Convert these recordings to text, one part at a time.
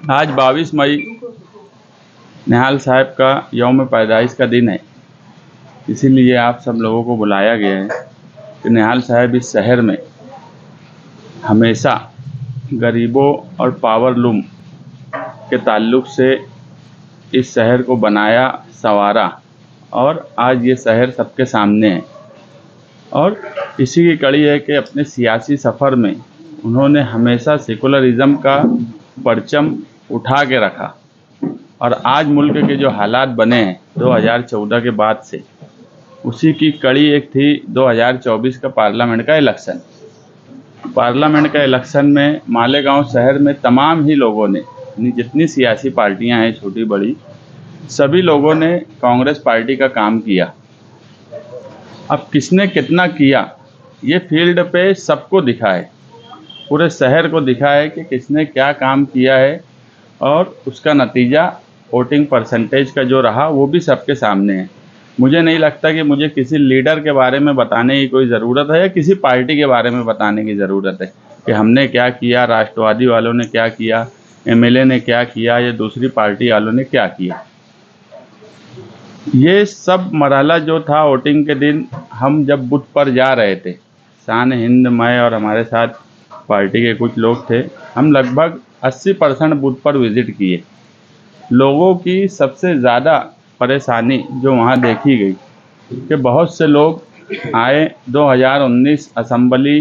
आज 22 मई निहाल साहब का यौम पैदाइश का दिन है। इसीलिए आप सब लोगों को बुलाया गया है कि निहाल साहब इस शहर में हमेशा गरीबों और पावरलूम के ताल्लुक़ से इस शहर को बनाया, संवारा और आज ये शहर सबके सामने है। और इसी की कड़ी है कि अपने सियासी सफ़र में उन्होंने हमेशा सेकुलरिज़म का परचम उठा के रखा। और आज मुल्क के जो हालात बने हैं 2014 के बाद से, उसी की कड़ी एक थी 2024 का पार्लियामेंट का इलेक्शन। पार्लियामेंट का इलेक्शन में मालेगांव शहर में तमाम ही लोगों ने, जितनी सियासी पार्टियां हैं छोटी बड़ी, सभी लोगों ने कांग्रेस पार्टी का काम किया। अब किसने कितना किया ये फील्ड पे सबको दिखा है, पूरे शहर को दिखा है कि किसने क्या काम किया है। और उसका नतीजा वोटिंग परसेंटेज का जो रहा वो भी सबके सामने है। मुझे नहीं लगता कि मुझे किसी लीडर के बारे में बताने की कोई ज़रूरत है या किसी पार्टी के बारे में बताने की ज़रूरत है कि हमने क्या किया, राष्ट्रवादी वालों ने क्या किया, एमएलए ने क्या किया या दूसरी पार्टी वालों ने क्या किया। ये सब मरहला जो था वोटिंग के दिन, हम जब बूथ पर जा रहे थे, शान हिंद, मैं और हमारे साथ पार्टी के कुछ लोग थे, हम लगभग 80% बूथ पर विज़िट किए। लोगों की सबसे ज़्यादा परेशानी जो वहाँ देखी गई कि बहुत से लोग आए 2019 असेंबली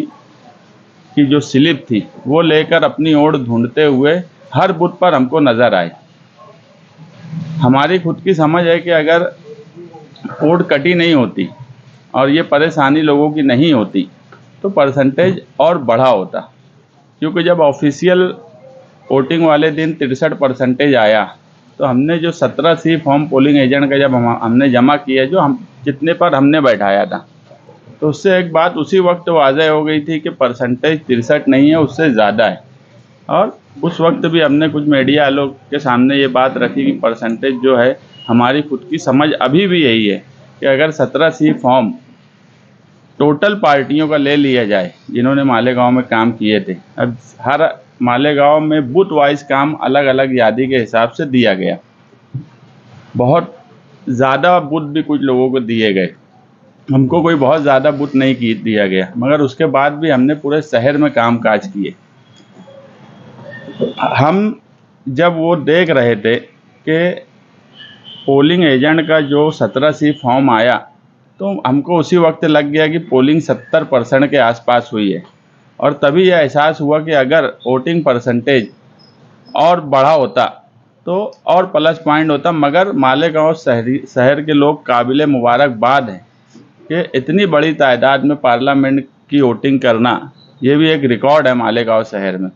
की जो स्लिप थी वो लेकर अपनी ओर ढूंढते हुए हर बूथ पर हमको नज़र आए। हमारी खुद की समझ है कि अगर वोट कटी नहीं होती और ये परेशानी लोगों की नहीं होती तो परसेंटेज और बढ़ा होता, क्योंकि जब ऑफिशियल वोटिंग वाले दिन 63% आया तो हमने जो 17 सी फॉर्म पोलिंग एजेंट का जब हमने जमा किया, जो हम जितने पर हमने बैठाया था, तो उससे एक बात उसी वक्त वाज़ह हो गई थी कि परसेंटेज 63 नहीं है, उससे ज़्यादा है। और उस वक्त भी हमने कुछ मीडिया वालों के सामने ये बात रखी कि परसेंटेज जो है, हमारी खुद की समझ अभी भी यही है कि अगर 17 सी फॉर्म टोटल पार्टियों का ले लिया जाए जिन्होंने मालेगांव में काम किए थे, अब हर मालेगांव में बूथ वाइज काम अलग अलग यादी के हिसाब से दिया गया, बहुत ज़्यादा बूथ भी कुछ लोगों को दिए गए, हमको कोई बहुत ज़्यादा बूथ नहीं दिया गया, मगर उसके बाद भी हमने पूरे शहर में काम काज किए। हम जब वो देख रहे थे कि पोलिंग एजेंट का जो 17 सी फॉर्म आया, तो हमको उसी वक्त लग गया कि पोलिंग 70% के आसपास हुई है। और तभी यह एहसास हुआ कि अगर वोटिंग परसेंटेज और बढ़ा होता तो और प्लस पॉइंट होता, मगर मालेगांव शहर के लोग काबिल मुबारकबाद हैं कि इतनी बड़ी तादाद में पार्लियामेंट की वोटिंग करना, ये भी एक रिकॉर्ड है मालेगांव शहर में।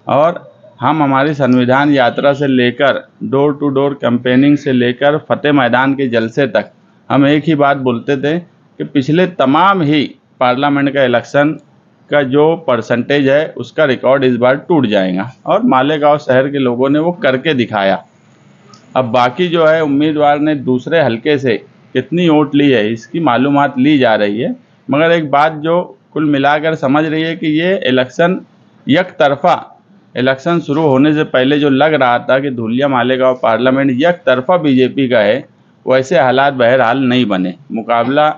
और हम हमारी संविधान यात्रा से लेकर डोर टू डोर कैंपेनिंग से लेकर फतेह मैदान के जलसे तक हम एक ही बात बोलते थे कि पिछले तमाम ही पार्लियामेंट का इलेक्शन का जो परसेंटेज है उसका रिकॉर्ड इस बार टूट जाएगा। और मालेगांव शहर के लोगों ने वो करके दिखाया। अब बाकी जो है उम्मीदवार ने दूसरे हलके से कितनी वोट ली है इसकी मालूमात ली जा रही है, मगर एक बात जो कुल मिलाकर समझ रही है कि ये इलेक्शन एक तरफा, इलेक्शन शुरू होने से पहले जो लग रहा था कि धुलिया मालेगांव पार्लियामेंट एक तरफा बीजेपी का है, वैसे हालात बहरहाल नहीं बने, मुकाबला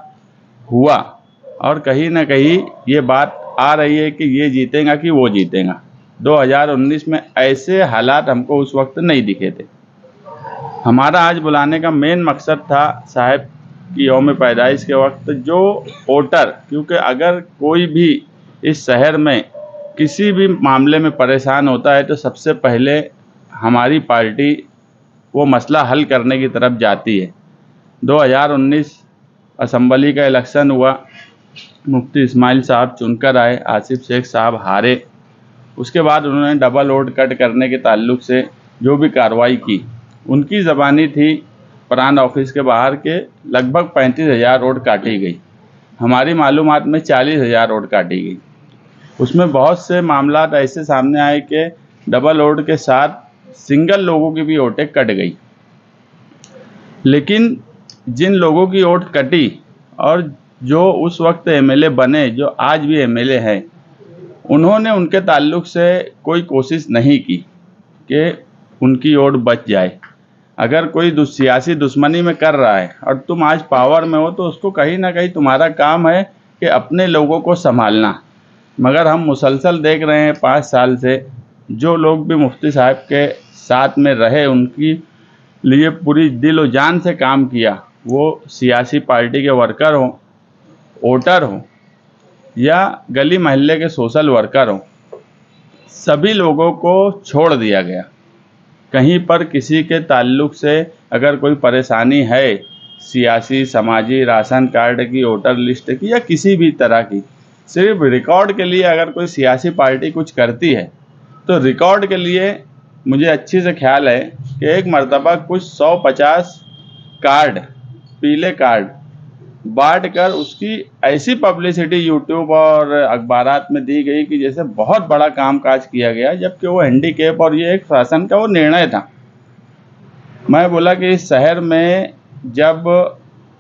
हुआ। और कहीं ना कहीं ये बात आ रही है कि ये जीतेगा कि वो जीतेगा। 2019 में ऐसे हालात हमको उस वक्त नहीं दिखे थे। हमारा आज बुलाने का मेन मकसद था साहब की यौम पैदाइश के वक्त जो वोटर, क्योंकि अगर कोई भी इस शहर में किसी भी मामले में परेशान होता है तो सबसे पहले हमारी पार्टी वो मसला हल करने की तरफ जाती है। 2019 असेंबली का इलेक्शन हुआ, मुफ्ती इस्माइल साहब चुनकर आए, आसिफ शेख साहब हारे। उसके बाद उन्होंने डबल वोट कट करने के ताल्लुक से जो भी कार्रवाई की, उनकी ज़बानी थी प्रांत ऑफिस के बाहर के लगभग 35,000 वोट काटी गई। हमारी मालूमात में 40,000 वोट काटी गई। उसमें बहुत से मामलात ऐसे सामने आए कि डबल वोट के साथ सिंगल लोगों की भी वोटें कट गई। लेकिन जिन लोगों की वोट कटी और जो उस वक्त एमएलए बने, जो आज भी एमएलए हैं, उन्होंने उनके ताल्लुक से कोई कोशिश नहीं की कि उनकी ओर बच जाए। अगर कोई सियासी दुश्मनी में कर रहा है और तुम आज पावर में हो, तो उसको कहीं ना कहीं तुम्हारा काम है कि अपने लोगों को संभालना। मगर हम मुसलसल देख रहे हैं 5 साल से, जो लोग भी मुफ्ती साहब के साथ में रहे, उनकी लिए पूरी दिल और जान से काम किया, वो सियासी पार्टी के वर्कर हों, वोटर हों या गली मोहल्ले के सोशल वर्कर हों, सभी लोगों को छोड़ दिया गया। कहीं पर किसी के ताल्लुक से अगर कोई परेशानी है, सियासी, समाजी, राशन कार्ड की, वोटर लिस्ट की या किसी भी तरह की, सिर्फ रिकॉर्ड के लिए अगर कोई सियासी पार्टी कुछ करती है, तो रिकॉर्ड के लिए मुझे अच्छी से ख्याल है कि एक मर्तबा कुछ 150 कार्ड, पीले कार्ड बांट कर उसकी ऐसी पब्लिसिटी यूट्यूब और अखबारात में दी गई कि जैसे बहुत बड़ा काम काज किया गया, जबकि वो हैंडीकैप और ये एक शासन का वो निर्णय था। मैं बोला कि इस शहर में जब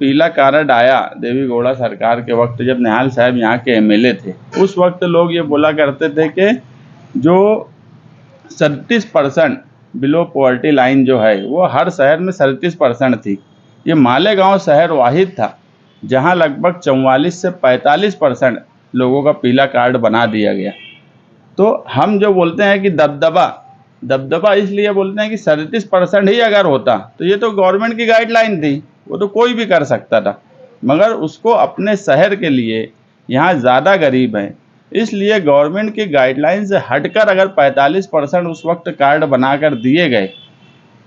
पीला कार्ड आया देवी गौड़ा सरकार के वक्त, जब निहाल साहब यहाँ के एमएलए थे, उस वक्त लोग ये बोला करते थे कि जो 37% बिलो पॉवर्टी लाइन जो है वो हर शहर में 37% थी। ये मालेगांव शहर वाहिद था जहाँ लगभग 44 से 45% लोगों का पीला कार्ड बना दिया गया। तो हम जो बोलते हैं कि दबदबा इसलिए बोलते हैं कि 37% ही अगर होता तो ये तो गवर्नमेंट की गाइडलाइन थी, वो तो कोई भी कर सकता था, मगर उसको अपने शहर के लिए, यहाँ ज़्यादा गरीब हैं, इसलिए गवर्नमेंट की गाइडलाइन से हटकर अगर 45% उस वक्त कार्ड बनाकर दिए गए,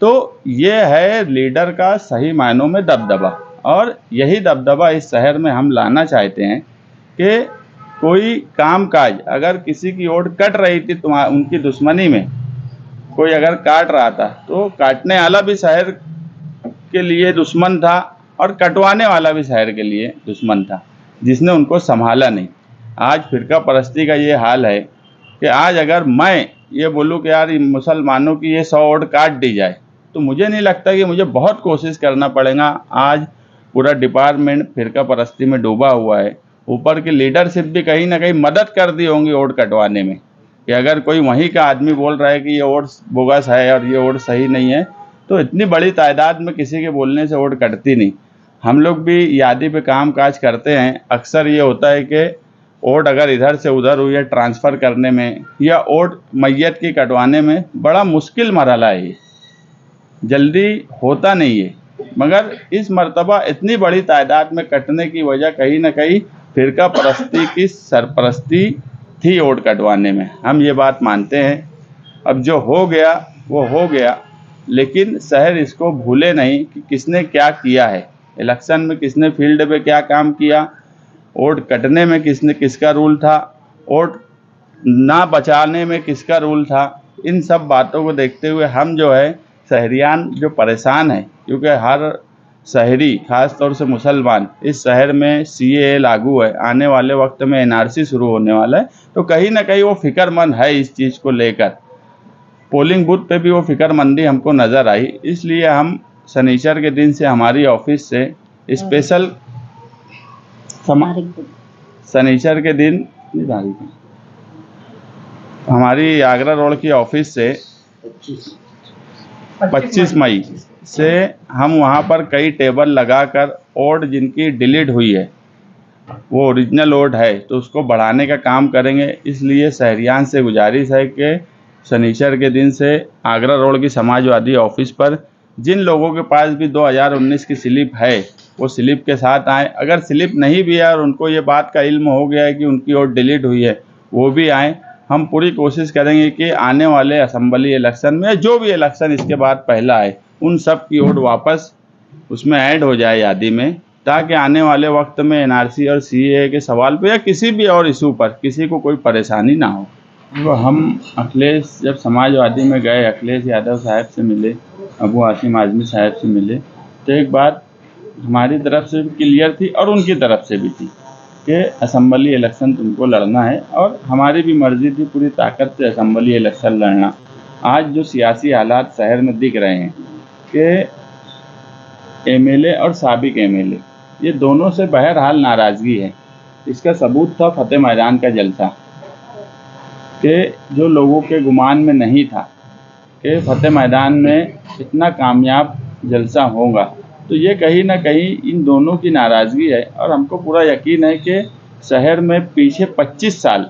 तो ये है लीडर का सही मायनों में दबदबा। और यही दबदबा इस शहर में हम लाना चाहते हैं कि कोई कामकाज अगर किसी की ओट कट रही थी, उनकी दुश्मनी में कोई अगर काट रहा था, तो काटने वाला भी शहर के लिए दुश्मन था और कटवाने वाला भी शहर के लिए दुश्मन था, जिसने उनको संभाला नहीं। आज फिरका परस्ती का ये हाल है कि आज अगर मैं ये बोलूँ कि यार मुसलमानों की ये 100 वोट काट दी जाए, तो मुझे नहीं लगता कि मुझे बहुत कोशिश करना पड़ेगा। आज पूरा डिपार्टमेंट फिरका परस्ती में डूबा हुआ है। ऊपर की लीडरशिप भी कहीं ना कहीं मदद कर दी होंगी वोट कटवाने में, कि अगर कोई वहीं का आदमी बोल रहा है कि ये वोट बोगस है और ये वोट सही नहीं है, तो इतनी बड़ी तादाद में किसी के बोलने से वोट कटती नहीं। हम लोग भी यादी पे काम काज करते हैं, अक्सर ये होता है कि वोट अगर इधर से उधर हुई है ट्रांसफ़र करने में या वोट मैयत की कटवाने में बड़ा मुश्किल मरहला है, ये जल्दी होता नहीं है। मगर इस मर्तबा इतनी बड़ी तादाद में कटने की वजह कहीं ना कहीं फिरका परस्ती की सरपरस्ती थी वोट कटवाने में, हम ये बात मानते हैं। अब जो हो गया वो हो गया, लेकिन शहर इसको भूले नहीं कि किसने क्या किया है, इलेक्शन में किसने फील्ड पे क्या काम किया, वोट कटने में किसका रूल था, वोट ना बचाने में किसका रूल था। इन सब बातों को देखते हुए हम जो है शहरियान जो परेशान है, क्योंकि हर शहरी ख़ास तौर से मुसलमान, इस शहर में सीएए लागू है, आने वाले वक्त में एनआरसी शुरू होने वाला है, तो कहीं ना कहीं वो फ़िक्रमंद है इस चीज़ को लेकर। पोलिंग बूथ पे भी वो फ़िक्रमंदी हमको नज़र आई, इसलिए हम शनिचर के दिन से हमारी ऑफिस से स्पेशल शनिचर के दिन हमारी आगरा रोड की ऑफिस से 25 मई से हम वहाँ पर कई टेबल लगाकर वोट जिनकी डिलीट हुई है, वो ओरिजिनल वोट है, तो उसको बढ़ाने का काम करेंगे। इसलिए शहरियान से गुजारिश है कि शनिचर के दिन से आगरा रोड की समाजवादी ऑफिस पर जिन लोगों के पास भी 2019 की स्लिप है, वो स्लिप के साथ आएँ। अगर स्लिप नहीं भी है और उनको ये बात का इल्म हो गया है कि उनकी वोट डिलीट हुई है, वो भी आएँ। हम पूरी कोशिश करेंगे कि आने वाले असेंबली इलेक्शन में, जो भी इलेक्शन इसके बाद पहला है, उन सब की वोट वापस उसमें ऐड हो जाए यादी में, ताकि आने वाले वक्त में एनआरसी और सीएए के सवाल पे या किसी भी और इशू पर किसी को कोई परेशानी ना हो। तो हम अखिलेश जब समाजवादी में गए, अखिलेश यादव साहब से मिले, अबू आसिम आज़मी साहब से मिले, तो एक बात हमारी तरफ से भी क्लियर थी और उनकी तरफ से भी थी कि असेंबली इलेक्शन तुमको लड़ना है, और हमारी भी मर्ज़ी थी पूरी ताकत से असेंबली इलेक्शन लड़ना। आज जो सियासी हालात शहर में दिख रहे हैं कि एमएलए और साबिक एमएलए ये दोनों से बहरहाल नाराज़गी है। इसका सबूत था फतेह मैदान का जलसा, कि जो लोगों के गुमान में नहीं था कि फतेह मैदान में इतना कामयाब जलसा होगा। तो ये कहीं ना कहीं इन दोनों की नाराज़गी है और हमको पूरा यकीन है कि शहर में पीछे 25 साल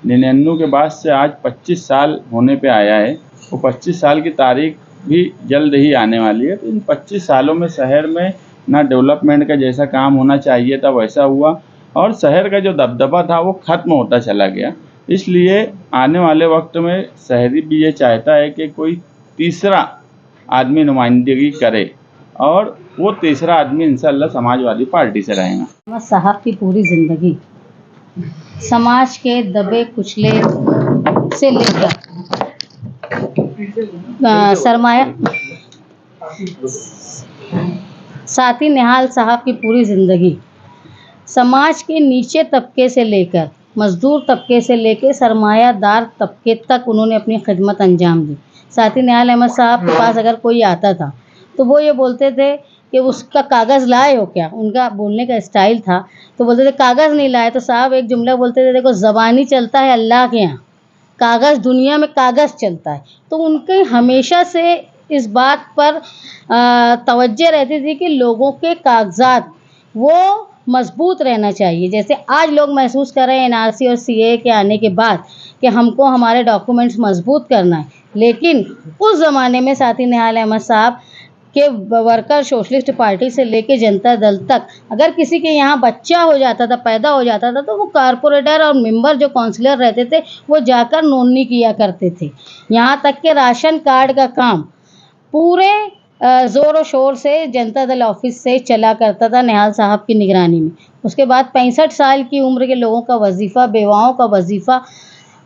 99 के बाद से आज 25 साल होने पे आया है। वो 25 साल की तारीख भी जल्द ही आने वाली है। तो इन 25 सालों में शहर में ना डेवलपमेंट का जैसा काम होना चाहिए था वैसा हुआ और शहर का जो दबदबा था वो ख़त्म होता चला गया। इसलिए आने वाले वक्त में शहरी भी ये चाहता है कि कोई तीसरा आदमी नुमाइंदगी करे और वो तीसरा आदमी इंशाअल्लाह समाजवादी पार्टी से रहेगा। अहमद साहब की पूरी ज़िंदगी समाज के दबे कुचले से लेकर सरमाया साथी निहाल साहब की पूरी ज़िंदगी समाज के नीचे तबके से लेकर मज़दूर तबके से लेकर सरमायादार तबके तक उन्होंने अपनी खिदमत अंजाम दी। साथी निहाल अहमद साहब के पास अगर कोई आता था तो वो ये बोलते थे कि उसका कागज़ लाए हो क्या, उनका बोलने का स्टाइल था। तो बोलते थे कागज़ नहीं लाए, तो साहब एक जुमला बोलते थे, देखो ज़बानी चलता है अल्लाह के यहाँ, कागज़ दुनिया में कागज़ चलता है। तो उनके हमेशा से इस बात पर तवज्जो रहती थी कि लोगों के कागज़ात वो मजबूत रहना चाहिए। जैसे आज लोग महसूस कर रहे हैं एनआरसी और सीए के आने के बाद कि हमको हमारे डॉक्यूमेंट्स मजबूत करना है, लेकिन उस ज़माने में साथी निहाल अहमद साहब के वर्कर सोशलिस्ट पार्टी से लेके जनता दल तक अगर किसी के यहाँ बच्चा हो जाता था, पैदा हो जाता था, तो वो कारपोरेटर और मेंबर जो काउंसलर रहते थे वो जाकर नोंदनी किया करते थे। यहाँ तक के राशन कार्ड का काम पूरे ज़ोरों शोर से जनता दल ऑफिस से चला करता था निहाल साहब की निगरानी में। उसके बाद 65 साल की उम्र के लोगों का वजीफ़ा, बेवाओं का वजीफ़ा,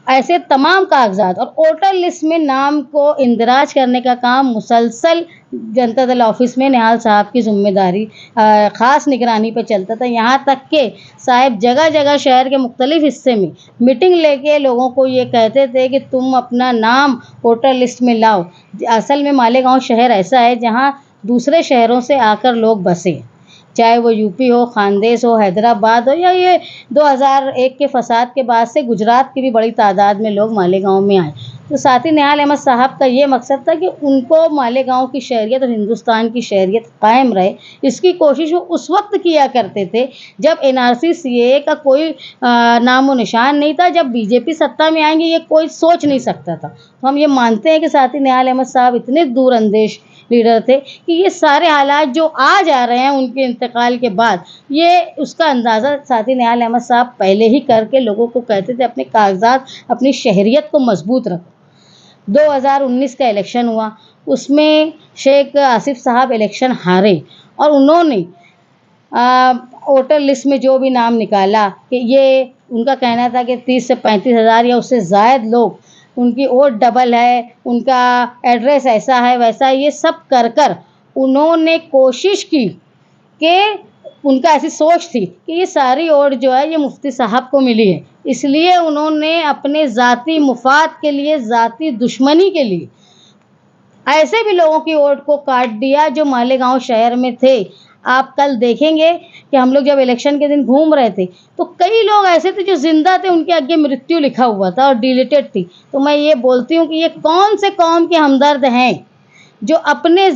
ऐसे तमाम कागजात और वोटर लिस्ट में नाम को इंदराज करने का काम मुसलसल जनता दल ऑफिस में निहाल साहब की जिम्मेदारी ख़ास निगरानी पर चलता था। यहाँ तक के साहब जगह जगह शहर के मुख्तलिफ हिस्से में मीटिंग लेके लोगों को ये कहते थे कि तुम अपना नाम वोटर लिस्ट में लाओ। असल में मालेगांव शहर ऐसा है जहाँ दूसरे शहरों से आकर लोग बसे, चाहे वो यूपी हो, खानदेश हो, हैदराबाद हो, या ये 2001 के फसाद के बाद से गुजरात की भी बड़ी तादाद में लोग मालेगांव में आए। तो साथी निहाल अहमद साहब का ये मकसद था कि उनको मालेगांव की शहरियत और हिंदुस्तान की शहरियत कायम रहे। इसकी कोशिश वो उस वक्त किया करते थे जब एनआरसी सीएए का कोई नामो निशान नहीं था। जब बीजेपी सत्ता में आएंगे ये कोई सोच नहीं सकता था। तो हम ये मानते हैं कि साथी निहाल अहमद साहब इतने दूरअंदेश लीडर थे कि ये सारे हालात जो आज आ रहे हैं उनके इंतकाल के बाद, ये उसका अंदाज़ा साथी निहाल अहमद साहब पहले ही करके लोगों को कहते थे अपने कागजात, अपनी शहरियत को मजबूत रखो। 2019 का इलेक्शन हुआ, उसमें शेख आसिफ साहब इलेक्शन हारे और उन्होंने वोटर लिस्ट में जो भी नाम निकाला कि ये उनका कहना था कि 30 से 35 हज़ार या उससे ज़ायद लोग, उनकी वोट डबल है, उनका एड्रेस ऐसा है वैसा है, ये सब कर उन्होंने कोशिश की कि उनका ऐसी सोच थी कि ये सारी वोट जो है ये मुफ्ती साहब को मिली है, इसलिए उन्होंने अपने ज़ाती मुफाद के लिए, ज़ाती दुश्मनी के लिए ऐसे भी लोगों की वोट को काट दिया जो मालेगांव शहर में थे। आप कल देखेंगे कि हम लोग जब इलेक्शन के दिन घूम रहे थे तो कई लोग ऐसे थे जो जिंदा थे, उनके आगे मृत्यु लिखा हुआ था और डिलीटेड थी। तो मैं ये बोलती हूँ कि ये कौन से कौम के हमदर्द हैं जो अपने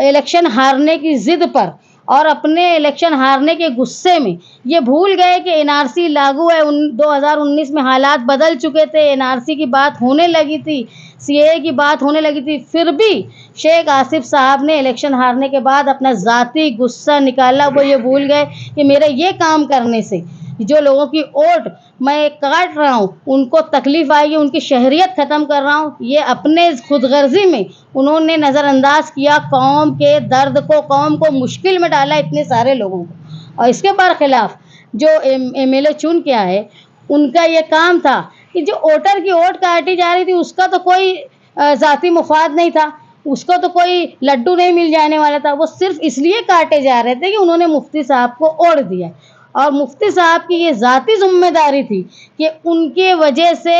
इलेक्शन हारने की ज़िद पर और अपने इलेक्शन हारने के गुस्से में ये भूल गए कि एनआरसी लागू है। 2019 में हालात बदल चुके थे, एनआरसी की बात होने लगी थी, सीएए की बात होने लगी थी, फिर भी शेख आसिफ साहब ने इलेक्शन हारने के बाद अपना ज़ाती गुस्सा निकाला। वो ये भूल गए कि मेरे ये काम करने से जो लोगों की वोट मैं काट रहा हूँ उनको तकलीफ़ आएगी, उनकी शहरियत ख़त्म कर रहा हूँ। ये अपने खुदगर्जी में उन्होंने नज़रअंदाज किया कौम के दर्द को, कौम को मुश्किल में डाला इतने सारे लोगों को। और इसके बरखिलाफ़ जो एमएलए चुन के आए उनका ये काम था कि जो वोटर की वोट काटी जा रही थी उसका तो कोई ज़ाती मुफाद नहीं था, उसको तो कोई लड्डू नहीं मिल जाने वाला था। वो सिर्फ इसलिए काटे जा रहे थे कि उन्होंने मुफ्ती साहब को वोट दिया और मुफ्ती साहब की ये ज़ाती जिम्मेदारी थी कि उनके वजह से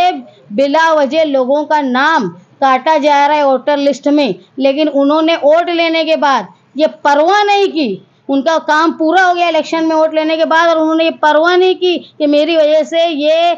बिला वजह लोगों का नाम काटा जा रहा है वोटर लिस्ट में, लेकिन उन्होंने वोट लेने के बाद ये परवाह नहीं की उनका काम पूरा हो गया इलेक्शन में वोट लेने के बाद, और उन्होंने ये परवाह नहीं की कि मेरी वजह से ये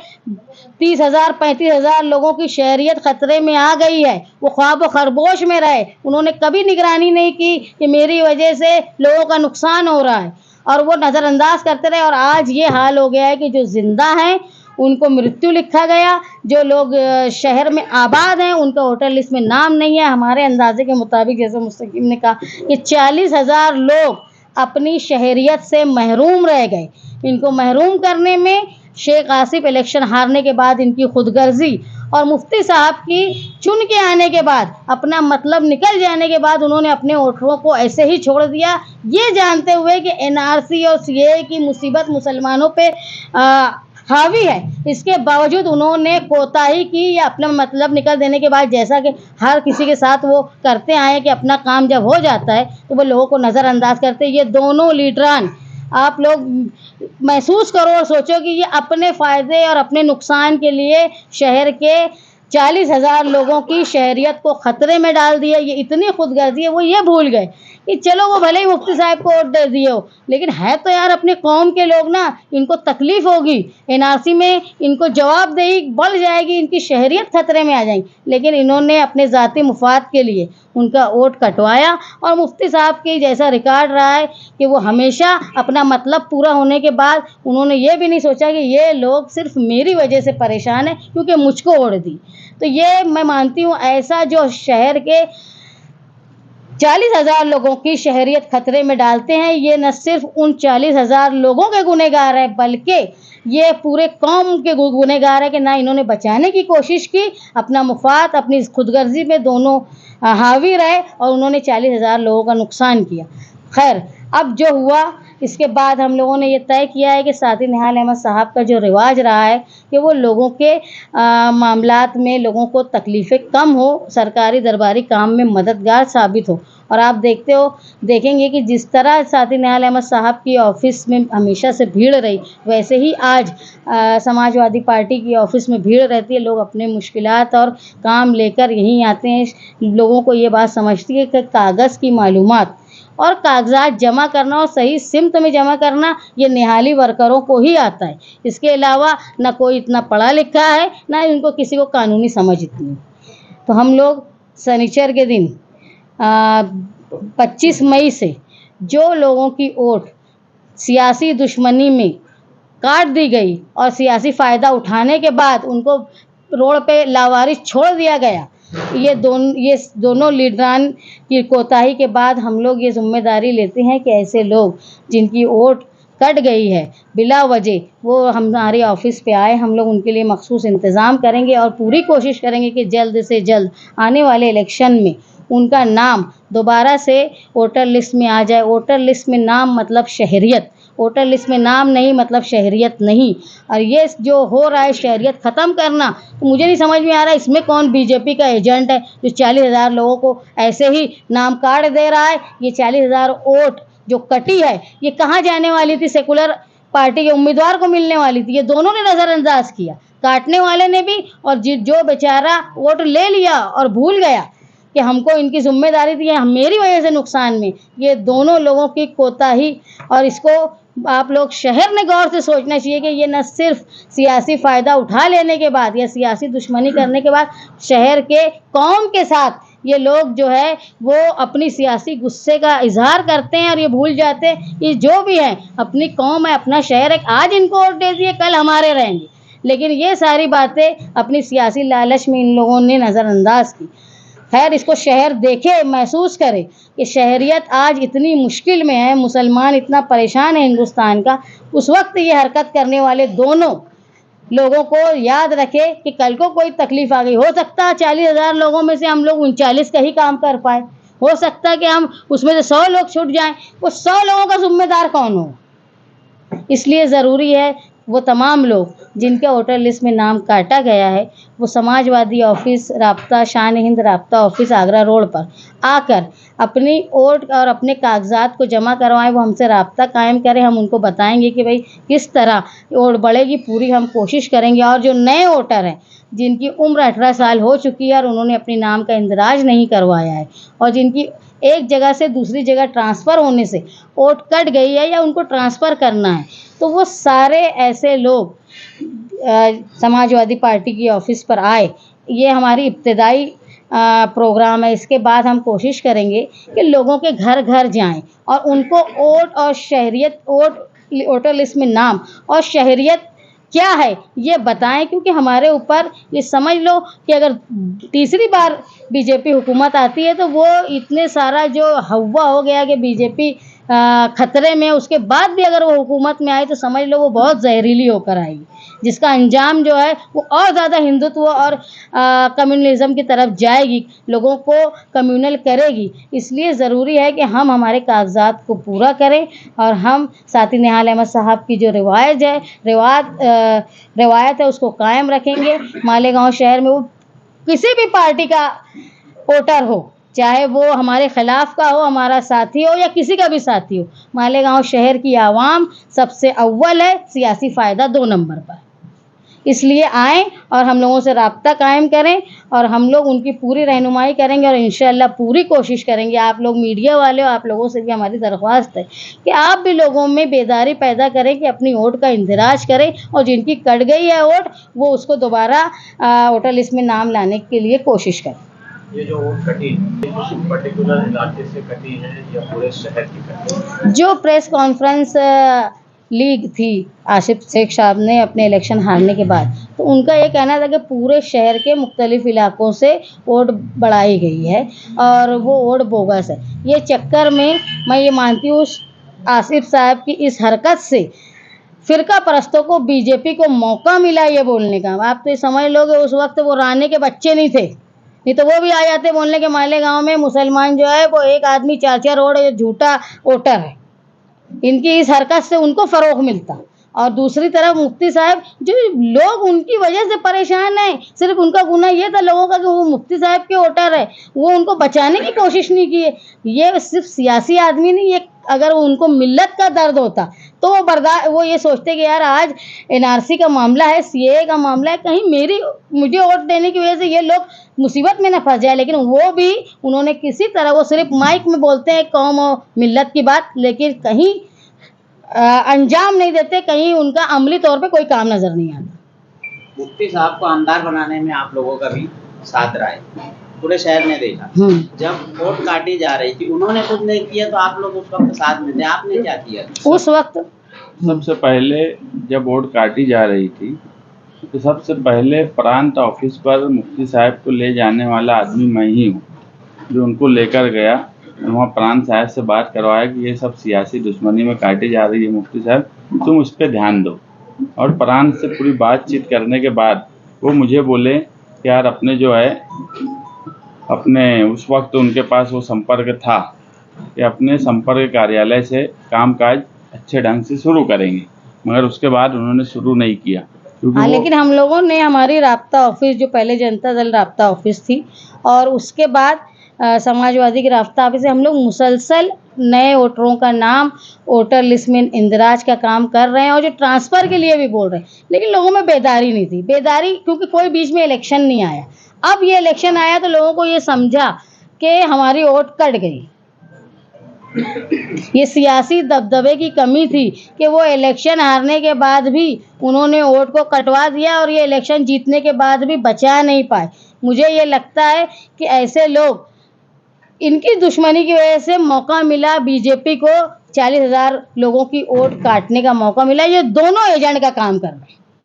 30,000 35,000 लोगों की शहरियत खतरे में आ गई है। वो ख्वाब व खरगोश में रहे, उन्होंने कभी निगरानी नहीं की कि मेरी वजह से लोगों का नुकसान हो रहा है, और वो नज़रअंदाज करते रहे। और आज ये हाल हो गया है कि जो जिंदा हैं उनको मृत्यु लिखा गया, जो लोग शहर में आबाद हैं उनका वोटर लिस्ट में नाम नहीं है। हमारे अंदाजे के मुताबिक, जैसे मुस्तकीम ने कहा, कि 40,000 लोग अपनी शहरियत से महरूम रह गए। इनको महरूम करने में शेख आसिफ इलेक्शन हारने के बाद इनकी खुदगर्जी और मुफ्ती साहब की चुन के आने के बाद, अपना मतलब निकल जाने के बाद, उन्होंने अपने वोटरों को ऐसे ही छोड़ दिया, ये जानते हुए कि एनआरसी और सीएए की मुसीबत मुसलमानों पे हावी है। इसके बावजूद उन्होंने कोताही की, या अपना मतलब निकल देने के बाद, जैसा कि हर किसी के साथ वो करते आए कि अपना काम जब हो जाता है तो वो लोगों को नज़रअंदाज करते। ये दोनों लीडरान, आप लोग महसूस करो और सोचो कि ये अपने फ़ायदे और अपने नुकसान के लिए शहर के 40,000 लोगों की शहरियत को ख़तरे में डाल दिया। ये इतनी खुदगर्जी है, वो ये भूल गए कि चलो वो भले ही मुफ्ती साहब को वोट दे दिए हो, लेकिन है तो यार अपने कौम के लोग ना, इनको तकलीफ़ होगी, एनआरसी में इनको जवाबदेही बढ़ जाएगी, इनकी शहरियत खतरे में आ जाएगी। लेकिन इन्होंने अपने ज़ाती मुफाद के लिए उनका वोट कटवाया, और मुफ्ती साहब की जैसा रिकॉर्ड रहा है कि वो हमेशा अपना मतलब पूरा होने के बाद उन्होंने ये भी नहीं सोचा कि ये लोग सिर्फ मेरी वजह से परेशान है क्योंकि मुझको वोट दी। तो ये मैं मानती हूँ, ऐसा जो शहर के 40,000 लोगों की शहरियत खतरे में डालते हैं, ये न सिर्फ उन 40,000 लोगों के गुनहगार है, बल्कि ये पूरे कौम के गुनहगार है कि ना इन्होंने बचाने की कोशिश की, अपना मुफाद अपनी खुदगर्जी में दोनों हावी रहे, और उन्होंने 40,000 लोगों का नुकसान किया। खैर, अब जो हुआ, इसके बाद हम लोगों ने ये तय किया है कि साथी निहाल अहमद साहब का जो रिवाज रहा है कि वो लोगों के मामलात में लोगों को तकलीफ़ें कम हो, सरकारी दरबारी काम में मददगार साबित हो। और आप देखेंगे कि जिस तरह साथी निहाल अहमद साहब की ऑफ़िस में हमेशा से भीड़ रही, वैसे ही आज समाजवादी पार्टी की ऑफ़िस में भीड़ रहती है। लोग अपने मुश्किलात और काम लेकर यहीं आते हैं। लोगों को ये बात समझती है कि कागज़ की मालूमात और कागजात जमा करना और सही सिमत में जमा करना, ये निहाली वर्करों को ही आता है। इसके अलावा ना कोई इतना पढ़ा लिखा है, ना इनको किसी को कानूनी समझ इतनी। तो हम लोग शनिचर के दिन 25 मई से जो लोगों की वोट सियासी दुश्मनी में काट दी गई और सियासी फ़ायदा उठाने के बाद उनको रोड पे लावारिस छोड़ दिया गया, ये दोनों लीडरान की कोताही के बाद हम लोग ये जिम्मेदारी लेते हैं कि ऐसे लोग जिनकी वोट कट गई है बिला वजह, वो हमारे ऑफिस पे आए। हम लोग उनके लिए मखसूस इंतज़ाम करेंगे और पूरी कोशिश करेंगे कि जल्द से जल्द आने वाले इलेक्शन में उनका नाम दोबारा से वोटर लिस्ट में आ जाए। वोटर लिस्ट में नाम मतलब शहरियत, वोटर लिस्ट में नाम नहीं मतलब शहरियत नहीं। और ये जो हो रहा है शहरियत ख़त्म करना, तो मुझे नहीं समझ में आ रहा है इसमें कौन बीजेपी का एजेंट है जो 40,000 लोगों को ऐसे ही नाम कार्ड दे रहा है। ये 40,000 वोट जो कटी है, ये कहाँ जाने वाली थी? सेकुलर पार्टी के उम्मीदवार को मिलने वाली थी। ये दोनों ने नज़रअंदाज किया, काटने वाले ने भी, और जो बेचारा वोट ले लिया और भूल गया कि हमको इनकी जिम्मेदारी थी, मेरी वजह से नुकसान में, ये दोनों लोगों की कोताही। और इसको आप लोग शहर ने गौर से सोचना चाहिए कि ये न सिर्फ सियासी फ़ायदा उठा लेने के बाद या सियासी दुश्मनी करने के बाद शहर के कौम के साथ ये लोग जो है वो अपनी सियासी गुस्से का इजहार करते हैं, और ये भूल जाते हैं कि जो भी है अपनी कौम है, अपना शहर है। आज इनको वोट दे दिए, कल हमारे रहेंगे। लेकिन ये सारी बातें अपनी सियासी लालच में इन लोगों ने नज़रअंदाज की। खैर, इसको शहर देखे, महसूस करे कि शहरियत आज इतनी मुश्किल में है, मुसलमान इतना परेशान है हिंदुस्तान का। उस वक्त ये हरकत करने वाले दोनों लोगों को याद रखे कि कल को कोई तकलीफ आ गई, हो सकता है 40,000 लोगों में से हम लोग 39 का ही काम कर पाए, हो सकता है कि हम उसमें से 100 लोग छूट जाएं। वो 100 लोगों का जिम्मेदार कौन हो? इसलिए ज़रूरी है वो तमाम लोग जिनके वोटर लिस्ट में नाम काटा गया है वो समाजवादी ऑफिस राब्ता शान हिंद राब्ता ऑफिस आगरा रोड पर आकर अपनी वोट और अपने कागजात को जमा करवाएं। वो हमसे राब्ता कायम करें, हम उनको बताएंगे कि भाई किस तरह वोट बढ़ेगी, पूरी हम कोशिश करेंगे। और जो नए वोटर हैं जिनकी उम्र 18 साल हो चुकी है और उन्होंने अपने नाम का इंदराज नहीं करवाया है और जिनकी एक जगह से दूसरी जगह ट्रांसफ़र होने से वोट कट गई है या उनको ट्रांसफ़र करना है, तो वो सारे ऐसे लोग समाजवादी पार्टी की ऑफिस पर आए। ये हमारी इब्तिदाई प्रोग्राम है। इसके बाद हम कोशिश करेंगे कि लोगों के घर घर जाएं और उनको वोट और शहरियत वोटर लिस्ट में नाम और शहरियत क्या है ये बताएं, क्योंकि हमारे ऊपर ये समझ लो कि अगर तीसरी बार बीजेपी हुकूमत आती है तो वो इतने सारा जो हवा हो गया कि बीजेपी खतरे में, उसके बाद भी अगर वो हुकूमत में आए तो समझ लो वो बहुत जहरीली होकर आएगी, जिसका अंजाम जो है वो और ज़्यादा हिंदुत्व और कम्युनलिज्म की तरफ जाएगी, लोगों को कम्युनल करेगी। इसलिए ज़रूरी है कि हम हमारे कागजात को पूरा करें और हम साथी निहाल अहमद साहब की जो रिवायत है उसको कायम रखेंगे। मालेगांव शहर में वो किसी भी पार्टी का वोटर हो, चाहे वो हमारे खिलाफ का हो, हमारा साथी हो या किसी का भी साथी हो, मालेगांव शहर की आवाम सबसे अव्वल है, सियासी फ़ायदा 2 नंबर पर। इसलिए आएँ और हम लोगों से राब्ता कायम करें और हम लोग उनकी पूरी रहनुमाई करेंगे और इंशाअल्लाह पूरी कोशिश करेंगे। आप लोग मीडिया वाले हो, आप लोगों से भी हमारी दरख्वास्त है कि आप भी लोगों में बेदारी पैदा करें कि अपनी वोट का इंदिराज करें और जिनकी कट गई है वोट वो उसको दोबारा वोटर लिस्ट में नाम लाने के लिए कोशिश करें। ये जो वोट कटी है किसी पर्टिकुलर इलाके से कटी है या पूरे शहर की कटी है? जो प्रेस कॉन्फ्रेंस लीग थी आसिफ शेख साहब ने अपने इलेक्शन हारने के बाद, तो उनका ये कहना था कि पूरे शहर के मुख्तलिफ इलाकों से वोट बढ़ाई गई है और वो वोट बोगस है। ये चक्कर में मैं ये मानती हूँ आसिफ साहब की इस हरकत से फ़िरका परस्तों को बीजेपी को मौका मिला ये बोलने का। आप तो ये समझ लोगे उस वक्त वो राणे के बच्चे नहीं थे, नहीं तो वो भी आ जाते बोलने के मालेगांव में मुसलमान जो है वो एक आदमी 4-4 वोट झूठा वोटर है। इनकी इस हरकत से उनको फ़रोग़ मिलता। और दूसरी तरफ मुफ्ती साहब जो लोग उनकी वजह से परेशान हैं, सिर्फ उनका गुनाह ये था लोगों का कि वो मुफ्ती साहब के वोटर है, वो उनको बचाने की कोशिश नहीं की है। ये सिर्फ सियासी आदमी नहीं, ये अगर उनको मिल्लत का दर्द होता तो वो ये सोचते कि यार आज एनआरसी का मामला है, सीएए का मामला है, कहीं मुझे वोट देने की वजह से ये लोग मुसीबत में न फंस जाए। लेकिन वो भी उन्होंने किसी तरह, वो सिर्फ माइक में बोलते हैं कौम और मिल्लत की बात, लेकिन कहीं अंजाम नहीं देते, कहीं उनका अमली तौर पे कोई काम नजर नहीं आता। मुफ्ती साहब को आमदार बनाने में आप लोगों का भी साथ रहा है, पूरे शहर ने देखा। जब वोट काटी जा रही थी उन्होंने कुछ नहीं किया तो आप लोग उस वक्त साथ में थे, आपने क्या किया उस वक्त? सबसे पहले जब वोट काटी जा रही थी तो सबसे पहले प्रांत ऑफिस पर मुफ्ती साहब को ले जाने वाला आदमी मैं ही हूँ, जो उनको लेकर गया वहाँ प्रांत साहब से बात करवाया कि ये सब सियासी दुश्मनी में काटी जा रही है मुफ्ती साहब, तुम उस पर ध्यान दो। और प्रांत से पूरी बातचीत करने के बाद वो मुझे बोले कि यार अपने जो है अपने उस वक्त उनके पास वो संपर्क था कि अपने संपर्क कार्यालय से कामकाज अच्छे ढंग से शुरू करेंगे, मगर उसके बाद उन्होंने शुरू नहीं किया। हाँ, लेकिन हम लोगों ने हमारी राब्ता ऑफिस जो पहले जनता दल राब्ता ऑफिस थी और उसके बाद समाजवादी की राब्ता ऑफिस से हम लोग मुसलसल नए वोटरों का नाम वोटर लिस्ट में इंदराज का काम कर रहे हैं और जो ट्रांसफ़र के लिए भी बोल रहे हैं, लेकिन लोगों में बेदारी नहीं थी। बेदारी क्योंकि कोई बीच में इलेक्शन नहीं आया, अब ये इलेक्शन आया तो लोगों को ये समझा कि हमारी वोट कट गई। ये सियासी दबदबे की कमी थी कि वो इलेक्शन हारने के बाद भी उन्होंने वोट को कटवा दिया और ये इलेक्शन जीतने के बाद भी बचा नहीं पाए। मुझे ये लगता है कि ऐसे लोग, इनकी दुश्मनी की वजह से मौका मिला बीजेपी को 40,000 लोगों की वोट काटने का मौका मिला। ये दोनों एजेंट का काम कर रहे हैं।